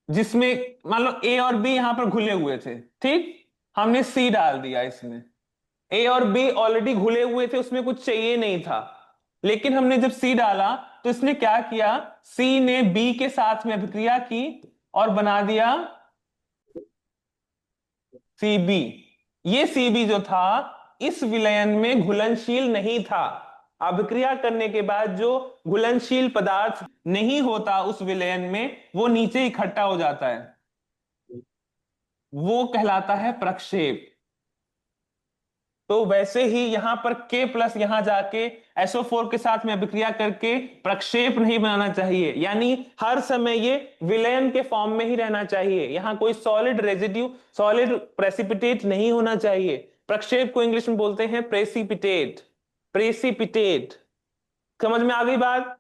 जिसमें मान लो ए और बी यहां पर घुले हुए थे, ठीक, हमने सी डाल दिया इसमें। ए और बी ऑलरेडी घुले हुए थे, उसमें कुछ चाहिए नहीं था, लेकिन हमने जब सी डाला तो इसने क्या किया, सी ने बी के साथ में अभिक्रिया की और बना दिया सीबी। ये सीबी जो था इस विलयन में घुलनशील नहीं था। अभिक्रिया करने के बाद जो घुलनशील पदार्थ नहीं होता उस विलयन में, वो नीचे इकट्ठा हो जाता है, वो कहलाता है प्रक्षेप। तो वैसे ही यहां पर K प्लस यहां जाके SO4 के साथ में अभिक्रिया करके प्रक्षेप नहीं बनाना चाहिए, यानी हर समय ये विलयन के फॉर्म में ही रहना चाहिए, यहां कोई सॉलिड रेजिड्यू सॉलिड प्रेसिपिटेट नहीं होना चाहिए। प्रक्षेप को इंग्लिश में बोलते हैं प्रेसिपिटेट। प्रेसिपिटेट, समझ में आ गई बात?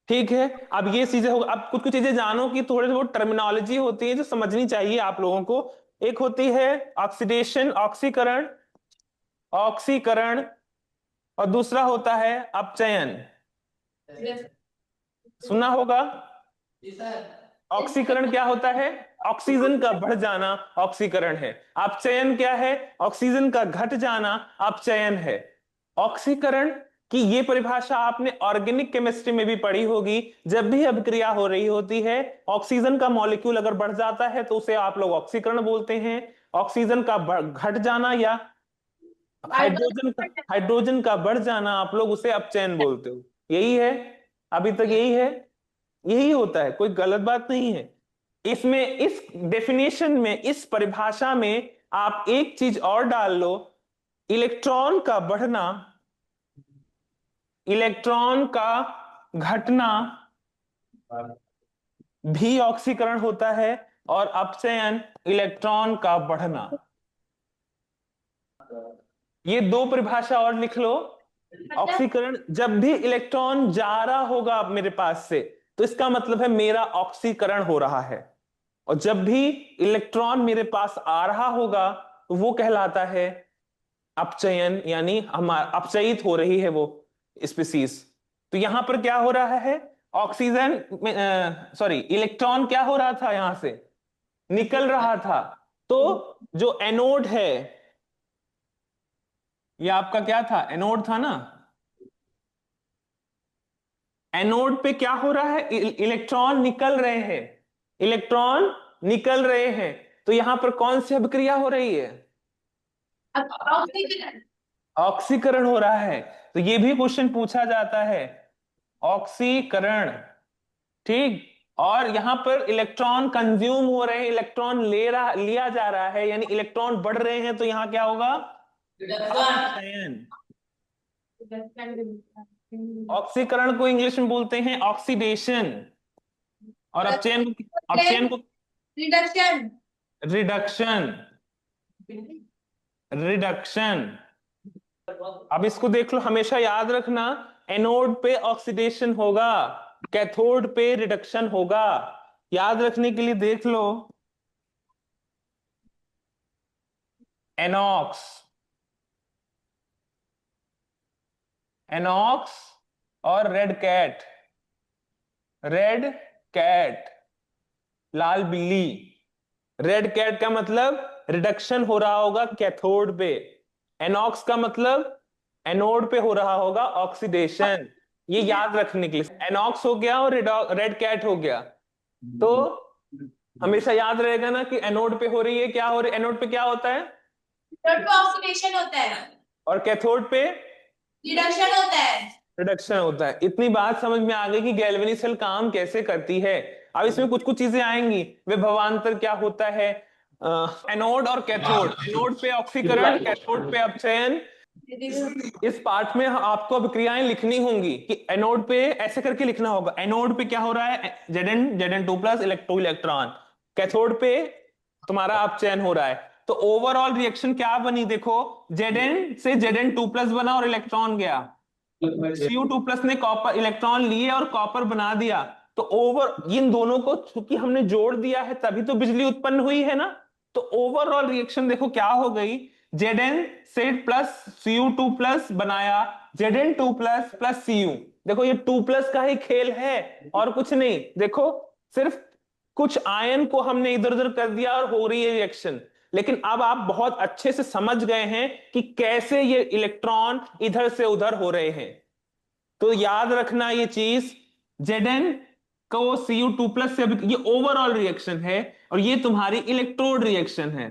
ठीक है, अब ये चीजें हो, अब कुछ कुछ चीजें जानो कि थोड़े बहुत टर्मिनोलॉजी होती है जो समझनी चाहिए आप लोगों को। एक होती है ऑक्सीडेशन, ऑक्सीकरण, ऑक्सीकरण, और दूसरा होता है अपचयन। सुना होगा? जी सर। ऑक्सीकरण क्या होता है? ऑक्सीजन का बढ़ जाना ऑक्सीकरण है। अपचयन क्या है? ऑक्सीजन का घट जाना अपचयन है। ऑक्सीकरण की ये परिभाषा आपने ऑर्गेनिक केमिस्ट्री में भी पढ़ी होगी। जब भी अभिक्रिया हो रही होती है, ऑक्सीजन का मॉलिक्यूल अगर बढ़ जाता है तो उसे आप लोग ऑक्सीकरण बोलते हैं। ऑक्सीजन का घट जाना या हाइड्रोजन का बढ़ जाना आप लोग उसे अपचयन बोलते हो। यही है, अभी तक यही है, यही होता है, कोई गलत बात नहीं है इसमें। इस डेफिनेशन में, इस परिभाषा में आप एक चीज और डाल लो, इलेक्ट्रॉन का बढ़ना, इलेक्ट्रॉन का घटना भी ऑक्सीकरण होता है, और अपचयन इलेक्ट्रॉन का बढ़ना। ये दो परिभाषा और लिख लो। ऑक्सीकरण, जब भी इलेक्ट्रॉन जा रहा होगा मेरे पास से, तो इसका मतलब है मेरा ऑक्सीकरण हो रहा है, और जब भी इलेक्ट्रॉन मेरे पास आ रहा होगा तो वो कहलाता है अपचयन, यानी हमारा अपचयित हो रही है वो स्पीसीज। तो यहां पर क्या हो रहा है, ऑक्सीजन सॉरी इलेक्ट्रॉन क्या हो रहा था, यहां से निकल रहा था। तो जो एनोड है, ये आपका क्या था, एनोड था ना, एनोड पे क्या हो रहा है, इलेक्ट्रॉन निकल रहे हैं, इलेक्ट्रॉन निकल रहे हैं। तो यहां पर कौन सी अभिक्रिया हो रही है? ऑक्सीजन। ऑक्सीकरण हो रहा है। तो ये भी क्वेश्चन पूछा जाता है, ऑक्सीकरण, ठीक। और यहां पर इलेक्ट्रॉन कंज्यूम हो रहे हैं, इलेक्ट्रॉन लिया जा रहा है, यानी इलेक्ट्रॉन बढ़ रहे हैं, तो यहां क्या होगा, अपचयन। ऑक्सीकरण को इंग्लिश में बोलते हैं ऑक्सीडेशन, और अपचयन को रिडक्शन। Reduction, reduction. अब इसको देख लो, हमेशा याद रखना, एनोड पे ऑक्सीडेशन होगा, कैथोड पे रिडक्शन होगा। याद रखने के लिए देख लो, एनॉक्स, एनॉक्स और रेड कैट, रेड कैट, लाल बिल्ली। रेड कैट का मतलब रिडक्शन हो रहा होगा कैथोड पे, एनॉक्स का मतलब एनोड पे हो रहा होगा ऑक्सीडेशन। ये याद रखने के लिए, एनॉक्स हो गया और रेड कैट हो गया। तो हमेशा याद रहेगा ना कि एनोड पे हो रही है, क्या हो रही है, एनोड पे क्या होता है, थर्ड पे ऑक्सीडेशन होता है, और कैथोड पे रिडक्शन होता है। रिडक्शन होता है। इतनी बात समझ में आ गई कि गैल्वेनिक सेल काम कैसे करती है। अब इसमें कुछ कुछ चीजें आएंगी, विभवांतर क्या होता है, एनोड और कैथोड, एनोड पे ऑक्सीकरण, कैथोड पे अपचयन। इस पार्ट में आपको अब क्रियाएं लिखनी होंगी कि एनोड पे ऐसे करके लिखना होगा, एनोड पे क्या हो रहा है, Zn2+ इलेक्ट्रॉन, कैथोड पे तुम्हारा अपचयन हो रहा है। तो ओवरऑल रिएक्शन क्या बनी, देखो Zn से Zn2+ बना और इलेक्ट्रॉन गया, Cu2+ ने कॉपर इलेक्ट्रॉन लिए और कॉपर बना दिया। तो ओवर इन दोनों को चूंकि हमने जोड़ दिया है तभी तो बिजली उत्पन्न हुई है ना। तो ओवरऑल रिएक्शन देखो क्या हो गई, Zn से प्लस Cu2+ बनाया Zn2+ प्लस Cu। देखो ये 2+ का ही खेल है और कुछ नहीं। देखो सिर्फ कुछ आयन को हमने इधर उधर कर दिया और हो रही है रिएक्शन। लेकिन अब आप बहुत अच्छे से समझ गए हैं कि कैसे ये इलेक्ट्रॉन इधर से उधर हो रहे हैं। तो याद रखना ये चीज, Zn को Cu2+ से ये ओवरऑल रिएक्शन है और ये तुम्हारी इलेक्ट्रोड रिएक्शन है।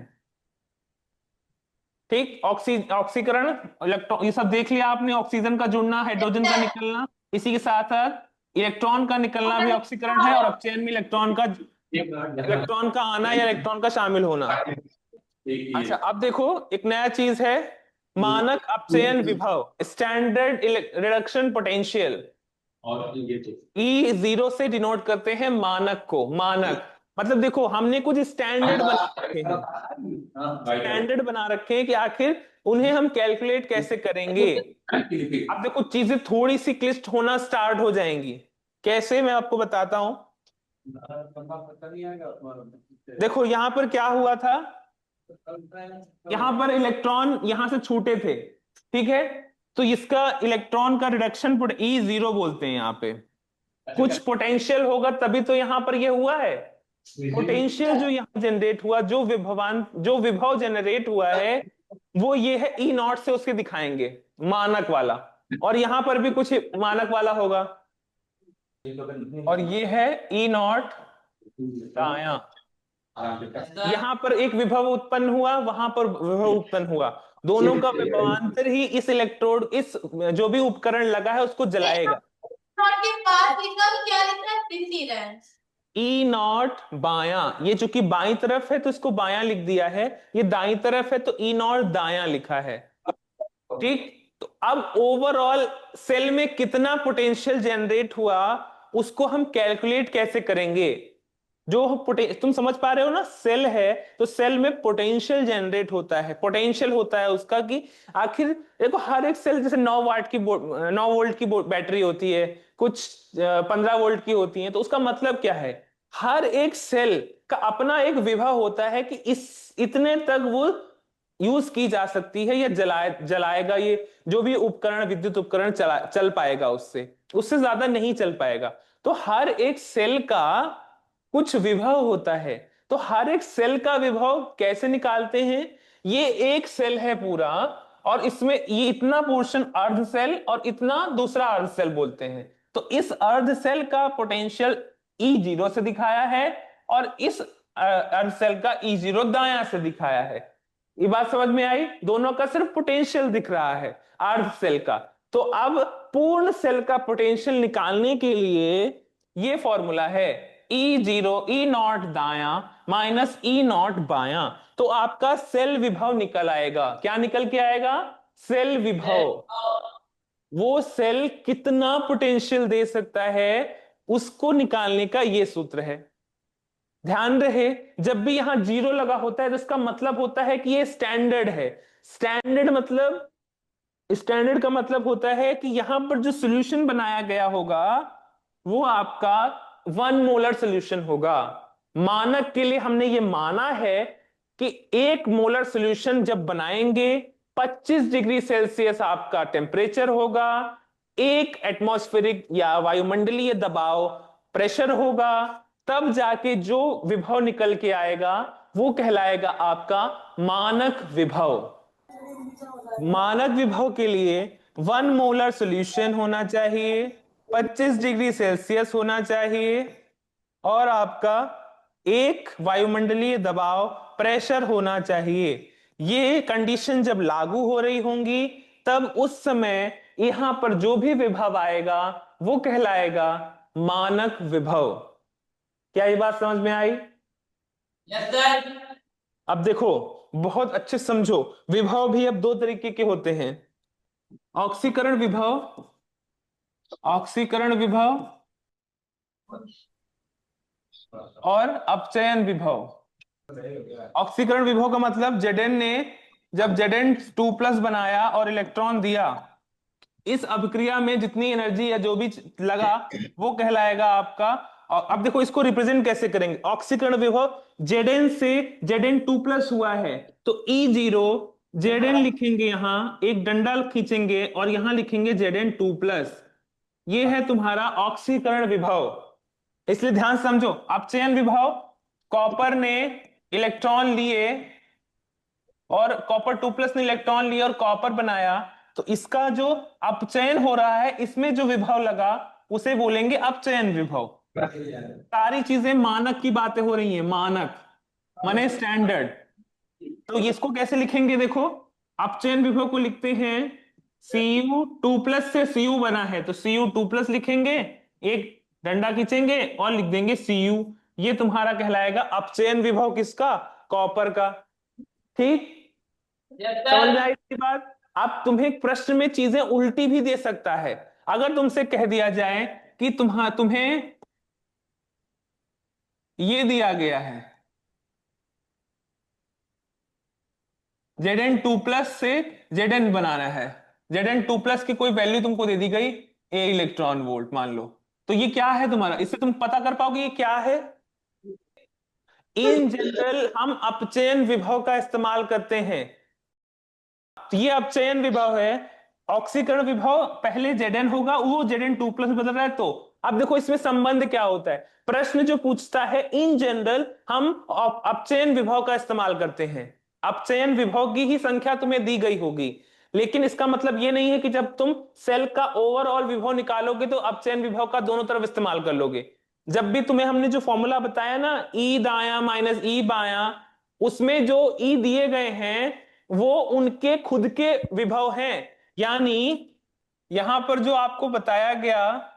ठीक, ऑक्सीकरण, इलेक्ट्रॉन, ये सब देख लिया आपने, ऑक्सीजन का जुड़ना, हाइड्रोजन का निकलना, इसी के साथ साथ इलेक्ट्रॉन का निकलना भी ऑक्सीकरण है, और अपचयन में इलेक्ट्रॉन का आना या इलेक्ट्रॉन का शामिल होना। अच्छा अब देखो एक नया चीज है, मानक अपचयन विभव, स्टैंडर्ड रिडक्शन पोटेंशियल। E0 से डिनोट करते हैं मानक को, मानक मतलब देखो हमने कुछ स्टैंडर्ड बना रखे हैं, स्टैंडर्ड बना रखे हैं कि आखिर उन्हें हम कैलकुलेट कैसे करेंगे। अब देखो चीजें थोड़ी सी क्लिष्ट होना स्टार्ट हो जाएंगी, कैसे मैं आपको बताता हूं। देखो यहां पर क्या हुआ था, यहां पर इलेक्ट्रॉन यहां से छूटे थे, ठीक है। तो इसका इलेक्ट्रॉन का रिडक्शन E0 बोलते हैं। यहाँ पे कुछ पोटेंशियल होगा तभी तो यहां पर ये हुआ है। पोटेंशियल जो यहाँ जनरेट हुआ, जो विभव जनरेट हुआ है वो ये है E0 से उसके दिखाएंगे, मानक वाला। और यहां पर भी कुछ मानक वाला होगा, और ये है E0 दायां। यहाँ पर एक विभव उत्पन्न हुआ, वहां पर विभव उत्पन्न हुआ, दोनों का विभवांतर ही इस इलेक्ट्रोड, इस जो भी उपकरण लगा है उसको जलाएगा। के पास लिखा तो क्या लिखना है, डिफरेंस। E0 बायां, ये चूंकि बाईं तरफ है तो इसको बायां लिख दिया है, ये दाईं तरफ है तो E0 दायां लिखा है। ठीक, तो अब ओवरऑल सेल में कितना पोटेंशियल जनरेट हुआ उसको हम कैलकुलेट कैसे करेंगे। जो तुम समझ पा रहे हो ना, सेल है तो सेल में पोटेंशियल जनरेट होता है, पोटेंशियल होता है उसका कि आखिर देखो हर एक सेल, जैसे 9 वाट की 9 वोल्ट की बैटरी होती है, कुछ 15 वोल्ट की होती है, तो उसका मतलब क्या है, हर एक सेल का अपना एक विभव होता है कि इस इतने तक वो यूज की जा सकती है या जलाएगा ये जो भी उपकरण, विद्युत उपकरण चल पाएगा, उससे उससे ज्यादा नहीं चल पाएगा। तो हर एक सेल का कुछ विभव होता है। तो हर एक सेल का विभव कैसे निकालते हैं, ये एक सेल है पूरा, और इसमें ये इतना पोर्शन अर्ध सेल और इतना दूसरा अर्ध सेल बोलते हैं। तो इस अर्ध सेल का पोटेंशियल E0 से दिखाया है और इस अर्ध सेल का E0 दायां से दिखाया है। ये बात समझ में आई, दोनों का सिर्फ पोटेंशियल दिख रहा है अर्ध सेल का। तो अब पूर्ण सेल का पोटेंशियल निकालने के लिए ये फॉर्मूला है, E0 दायां माइनस E0 बायां। तो आपका सेल विभव निकल आएगा, क्या निकल के आएगा, सेल विभव। वो सेल कितना पोटेंशियल दे सकता है उसको निकालने का ये सूत्र है। ध्यान रहे जब भी यहां 0 लगा होता है तो इसका मतलब होता है कि ये स्टैंडर्ड है। स्टैंडर्ड का मतलब होता है कि यहां पर जो सॉल्यूशन बनाया गया होगा वो आपका 1 मोलर सॉल्यूशन होगा। मानक के लिए हमने ये माना है कि 1 मोलर सॉल्यूशन जब बनाएंगे 25 डिग्री सेल्सियस आपका टेम्परेचर होगा, 1 एटमॉस्फेरिक या वायुमंडलीय दबाव प्रेशर होगा, तब जाके जो विभव निकल के आएगा वो कहलाएगा आपका मानक विभव। मानक विभव के लिए 1 मोलर सॉल्यूशन होना चाहिए, 25 डिग्री सेल्सियस होना चाहिए और आपका एक वायुमंडलीय दबाव प्रेशर होना चाहिए। ये कंडीशन जब लागू हो रही होंगी तब उस समय यहां पर जो भी विभव आएगा वो कहलाएगा मानक विभव। क्या ये बात समझ में आई? Yes sir. अब देखो, बहुत अच्छे समझो, विभव भी अब दो तरीके के होते हैं, ऑक्सीकरण विभव, ऑक्सीकरण विभव और अपचयन विभव। ऑक्सीकरण विभव का मतलब Zn ने जब Zn2+ बनाया और इलेक्ट्रॉन दिया, इस अभिक्रिया में जितनी एनर्जी या जो भी लगा वो कहलाएगा आपका। और अब देखो इसको रिप्रेजेंट कैसे करेंगे, ऑक्सीकरण विभव Zn से Zn2+ हुआ है तो E0 Zn लिखेंगे, यहां एक डंडा खींचेंगे और यहां लिखेंगे Zn2+। ये है तुम्हारा ऑक्सीकरण विभव। इसलिए ध्यान से समझो, अपचयन विभव, कॉपर ने इलेक्ट्रॉन लिए और कॉपर 2+ ने इलेक्ट्रॉन लिए और कॉपर बनाया, तो इसका जो अपचयन हो रहा है इसमें जो विभव लगा उसे बोलेंगे अपचयन विभव। सारी चीजें मानक की बातें हो रही हैं, मानक माने स्टैंडर्ड। तो इसको कैसे लिखेंगे देखो, अपचयन विभव को लिखते हैं Cu2+ से Cu बना है तो Cu2+ लिखेंगे, एक डंडा खींचेंगे और लिख देंगे Cu। ये तुम्हारा कहलाएगा अपचयन विभव, किसका? कॉपर का। ठीक, यस समझ में सर। आई इसकी बात? अब तुम्हें प्रश्न में चीजें उल्टी भी दे सकता है। अगर तुमसे कह दिया जाए कि तुम्हें ये दिया गया है, Zn2+ से Zn बनाना है, Zn2+ की कोई वैल्यू तुमको दे दी गई A इलेक्ट्रॉन वोल्ट मान लो, तो ये क्या है तुम्हारा, इससे तुम पता कर पाओगे ये क्या है। इन जनरल हम अपचयन विभव का इस्तेमाल करते हैं, तो ये अपचयन विभव है। ऑक्सीकरण विभव पहले Zn होगा, वो Zn2+ बदल रहा है। तो अब देखो इसमें संबंध क्या होता है, प्रश्न जो पूछता है इन जनरल हम अपचयन विभव का इस्तेमाल करते हैं, अपचयन विभव की ही संख्या तुम्हें दी गई होगी, लेकिन इसका मतलब ये नहीं है कि जब तुम सेल का ओवरऑल विभव निकालोगे तो अपचयन विभव का दोनों तरफ इस्तेमाल कर लोगे। जब भी तुम्हें हमने जो फॉर्मूला बताया ना, ई दाया माइनस ई बाया, उसमें जो ई दिए गए हैं वो उनके खुद के विभव हैं। यानी यहां पर जो आपको बताया गया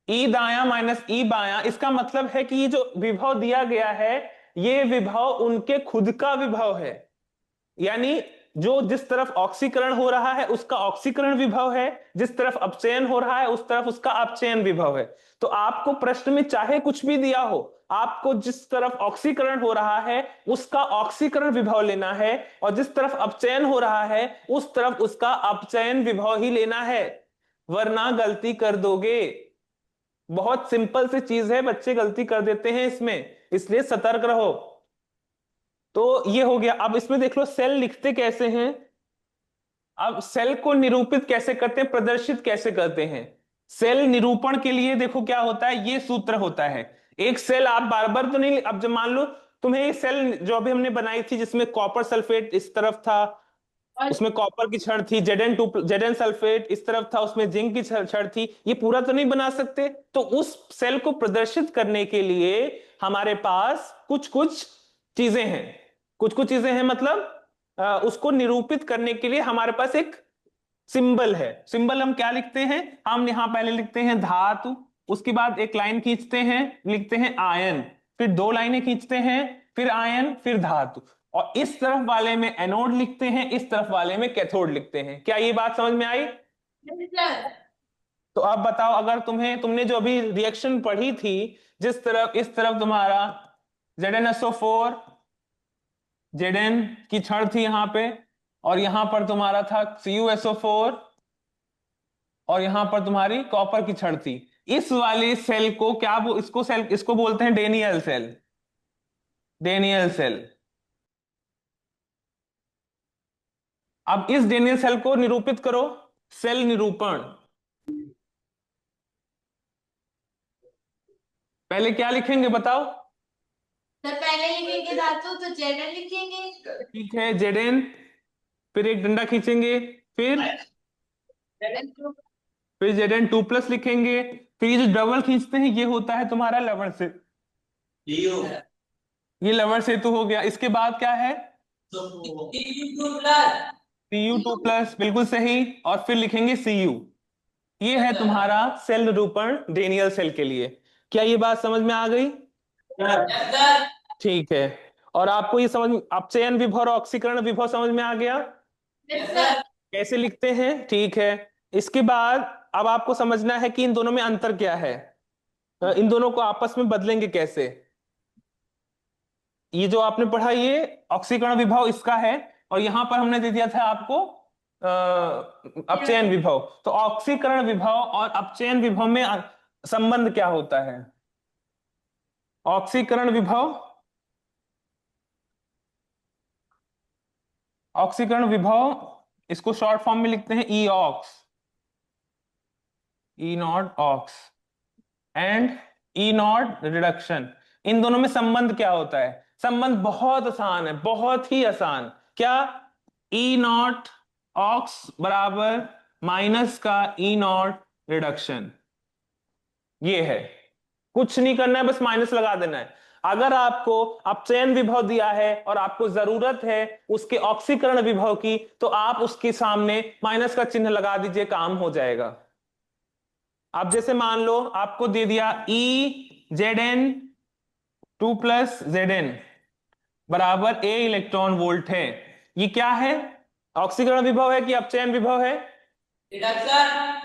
ई दाया माइनस ई बाया, इसका मतलब है कि ये जो विभव दिया गया है ये विभव उनके खुद का विभव है। यानी जो जिस तरफ ऑक्सीकरण हो रहा है उसका ऑक्सीकरण विभव है, जिस तरफ अपचयन हो रहा है उस तरफ उसका अपचयन विभव है। तो आपको प्रश्न में चाहे कुछ भी दिया हो, आपको जिस तरफ ऑक्सीकरण हो रहा है उसका ऑक्सीकरण विभव लेना है और जिस तरफ अपचयन हो रहा है उस तरफ उसका अपचयन विभव ही लेना है, वरना गलती कर दोगे। बहुत सिंपल सी चीज है, बच्चे गलती कर देते हैं इसमें, इसलिए सतर्क रहो। तो ये हो गया। अब इसमें देख लो सेल लिखते कैसे हैं, अब सेल को निरूपित कैसे करते हैं, प्रदर्शित कैसे करते हैं। सेल निरूपण के लिए देखो क्या होता है, ये सूत्र होता है। एक सेल आप बार बार तो नहीं, अब जब मान लो तुम्हें ये सेल जो अभी हमने बनाई थी जिसमें कॉपर सल्फेट इस तरफ था, और उसमें कॉपर की छड़ थी, Zn सल्फेट इस तरफ था, उसमें जिंक की छड़ थी, ये पूरा तो नहीं बना सकते। तो उस सेल को प्रदर्शित करने के लिए हमारे पास कुछ कुछ चीजें हैं, कुछ कुछ चीजें हैं मतलब उसको निरूपित करने के लिए हमारे पास एक सिंबल है। सिंबल हम क्या लिखते हैं, हम यहां पहले लिखते हैं धातु, उसके बाद एक लाइन खींचते हैं लिखते हैं आयन, फिर दो लाइनें खींचते हैं फिर आयन फिर धातु, और इस तरफ वाले में एनोड लिखते हैं, इस तरफ वाले में कैथोड लिखते हैं। क्या ये बात समझ में आई? सर तो अब बताओ, अगर तुमने जो अभी रिएक्शन पढ़ी थी, जिस तरफ इस तरफ तुम्हारा ZnSO4, Zn की छड़ थी यहां पे, और यहां पर तुम्हारा था CuSO4, और यहां पर तुम्हारी कॉपर की छड़ थी। इस वाले सेल को क्या इसको बोलते हैं डेनियल सेल, डेनियल सेल। अब इस डेनियल सेल को निरूपित करो, सेल निरूपण। पहले क्या लिखेंगे बताओ? पहले लिखेंगे धातु तो जेडन लिखेंगे। ठीक है, Zn, फिर एक डंडा खींचेंगे, फिर फिर Zn2+ लिखेंगे, फिर ये जो डबल खींचते हैं ये होता है तुम्हारा लवण से, ये लवण सेतु हो गया। इसके बाद क्या है? Cu2+। Cu2+, बिल्कुल सही। और फिर लिखेंगे Cu। ये है तुम्हारा सेल निरूपण डेनियल सेल के लिए। क्या ये बात समझ में आ गई? Yes sir. ठीक है। और आपको ये समझ, अपचयन विभव और ऑक्सीकरण विभव समझ में आ गया? Yes sir. कैसे लिखते हैं? ठीक है। इसके बाद अब आपको समझना है कि इन दोनों में अंतर क्या है, इन दोनों को आपस में बदलेंगे कैसे। ये जो आपने पढ़ा ये ऑक्सीकरण विभव इसका है, और यहां पर हमने दे दिया था आपको अपचयन विभव। तो ऑक्सीकरण विभव और अपचयन विभव में संबंध क्या होता है? ऑक्सीकरण विभव, ऑक्सीकरण विभव, इसको शॉर्ट फॉर्म में लिखते हैं E ox, E nought ox, and E nought reduction. इन दोनों में संबंध क्या होता है? संबंध बहुत आसान है, बहुत ही आसान। क्या? ई नॉट ऑक्स बराबर माइनस का ई नॉट रिडक्शन। ये है, कुछ नहीं करना है, बस माइनस लगा देना है। अगर आपको अपचयन विभव दिया है और आपको जरूरत है उसके ऑक्सीकरण विभव की, तो आप उसके सामने माइनस का चिन्ह लगा दीजिए, काम हो जाएगा। अब जैसे मान लो आपको दे दिया EZn2+Zn बराबर A इलेक्ट्रॉन वोल्ट है। ये क्या है? ऑक्सीकरण विभव है कि अपचयन विभव है? रिडक्शन।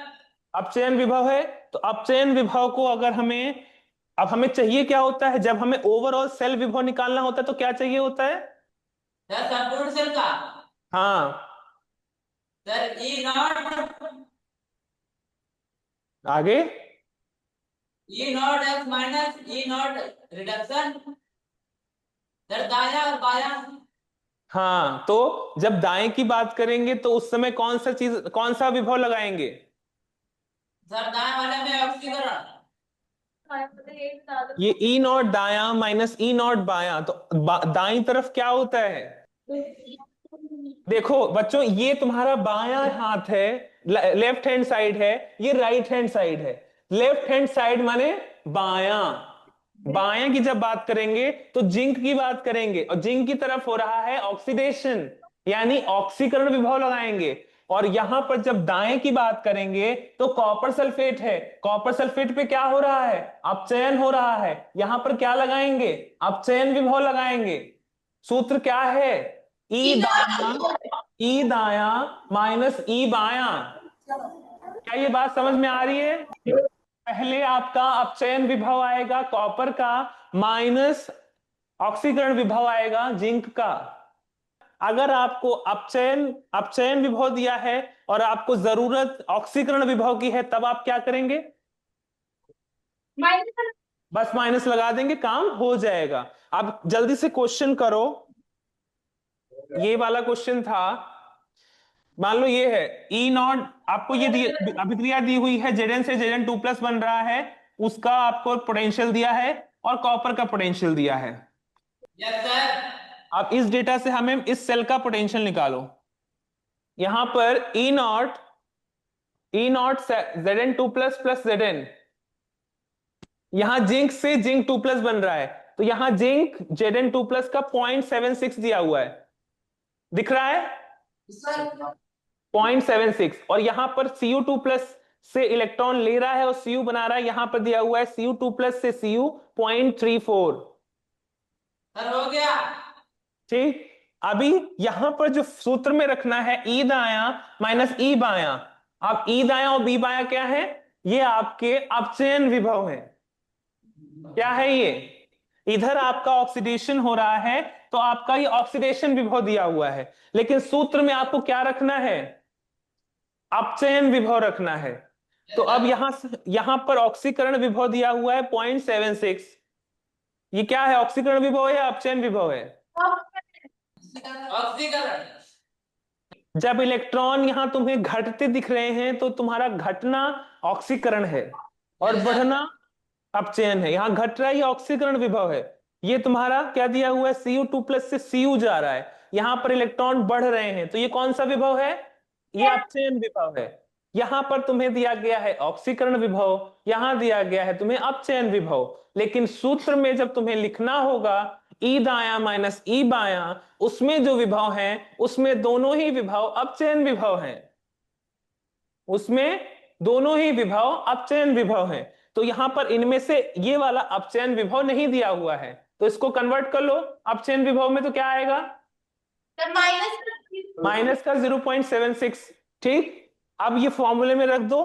अपचयन विभव है। तो अपचयन विभव को अगर हमें, अब हमें चाहिए क्या होता है, जब हमें ओवरऑल सेल विभव निकालना होता है तो क्या चाहिए होता है? सर संपूर्ण सेल का। हाँ, सर E0। आगे। E0 x minus E0 reduction. Sir दाया और बाया। हाँ, तो जब दाएं की बात करेंगे तो उस समय कौन सा चीज, कौन सा विभव लगाएंगे? सर दाएं वाले में ऑक्सीकरण। ये ई नॉट दाया माइनस ई नॉट बाया, तो दाई तरफ क्या होता है? देखो बच्चों, ये तुम्हारा बायां हाथ है, लेफ्ट हैंड साइड है, ये राइट हैंड साइड है। लेफ्ट हैंड साइड माने बायां। बायां की जब बात करेंगे तो जिंक की बात करेंगे, और जिंक की तरफ हो रहा है ऑक्सीडेशन, यानी ऑक्सीकरण विभव लगाएंगे। और यहां पर जब दाएं की बात करेंगे तो कॉपर सल्फेट है, कॉपर सल्फेट पे क्या हो रहा है? अपचयन हो रहा है। यहां पर क्या लगाएंगे? अपचयन विभव लगाएंगे। सूत्र क्या है? ई दाया, ई दाया माइनस ई बाया। क्या ये बात समझ में आ रही है? पहले आपका अपचयन विभव आएगा कॉपर का, माइनस ऑक्सीकरण विभव आएगा जिंक का। अगर आपको अपचयन अपचयन विभव दिया है और आपको जरूरत ऑक्सीकरण विभव की है, तब आप क्या करेंगे? बस माइनस लगा देंगे, काम हो जाएगा। अब जल्दी से क्वेश्चन करो। ये वाला क्वेश्चन था, मान लो ये है ई नॉट, आपको ये अभिक्रिया दी हुई है, Zn से Zn2+ बन रहा है, उसका आपको पोटेंशियल दिया है और कॉपर का पोटेंशियल दिया है। Yes sir. अब इस डेटा से हमें इस सेल का पोटेंशियल निकालो। यहां पर ई नॉट Zn2+ प्लस Zn, यहां जिंक से जिंक 2+ बन रहा है, तो यहां जिंक Zn2+ का 0.76 दिया हुआ है, दिख रहा है? सर 0.76। और यहां पर Cu2+ से इलेक्ट्रॉन ले रहा है और Cu बना रहा है, यहां पर दिया हुआ है Cu2+ से Cu 0.34। हो गया। ठीक। अभी यहां पर जो सूत्र में रखना है ई दाया माइनस ई बाया। अब ई दाया और बी बाया क्या है? ये आपके अपचयन विभव है। क्या है ये? इधर आपका ऑक्सीडेशन हो रहा है, तो आपका ये ऑक्सीडेशन विभव दिया हुआ है, लेकिन सूत्र में आपको क्या रखना है? अपचयन विभव रखना है। तो अब यहां पर ऑक्सीकरण विभव दिया हुआ है 0.76। ये क्या है? ऑक्सीकरण विभव है या अपचयन विभव है? ऑक्सीकरण। जब इलेक्ट्रॉन यहां तुम्हें घटते दिख रहे हैं तो तुम्हारा घटना ऑक्सीकरण है और बढ़ना अपचयन है। यहां घट रहा है, ये ऑक्सीकरण विभव है। ये तुम्हारा क्या दिया हुआ है? Cu2+ से Cu जा रहा है, यहां पर इलेक्ट्रॉन बढ़ रहे हैं, तो ये कौन सा विभव है? ये अपचयन विभव है। यहां पर तुम्हें दिया गया है ऑक्सीकरण विभव, यहां दिया गया है तुम्हें अपचयन विभव, लेकिन सूत्र में जब तुम्हें लिखना होगा ई दायां माइनस ई बायां, उसमें जो विभव है उसमें दोनों ही विभव अपचयन विभव हैं, उसमें दोनों ही विभव अपचयन विभव हैं। तो यहां पर इनमें से ये वाला अपचयन विभव नहीं दिया हुआ है, तो इसको कन्वर्ट कर लो अपचयन विभव में, तो क्या आएगा? सर माइनस का 0.76। ठीक, अब ये फॉर्मूले में रख दो,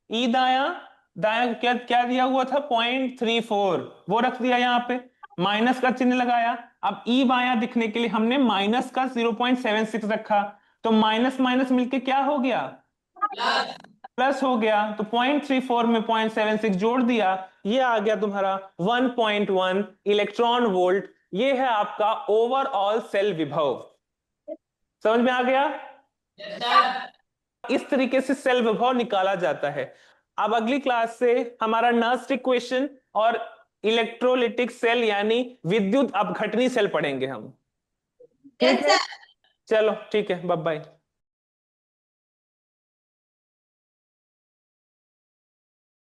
ई दाया, दाया को क्या क्या दिया हुआ था 0.34, वो रख दिया यहाँ पे, माइनस का चिन्ह लगाया। अब ई बाया दिखने के लिए हमने माइनस का 0.76 रखा, तो माइनस माइनस मिलके क्या हो गया? प्लस। प्लस हो गया। तो 0.34 में 0.76 जोड़ दिया, ये आ गया तुम्हारा 1.1 इलेक्ट्रॉन वोल्ट। ये है आपका ओवरऑल सेल विभव। समझ में आ गया? Yes sir. इस तरीके से सेल विभव निकाला जाता है। अब अगली क्लास से हमारा नर्स्ट इक्वेशन और इलेक्ट्रोलिटिक सेल यानी विद्युत अपघटनी सेल पढ़ेंगे हम। ठीक है, चलो ठीक है, बाय बाय।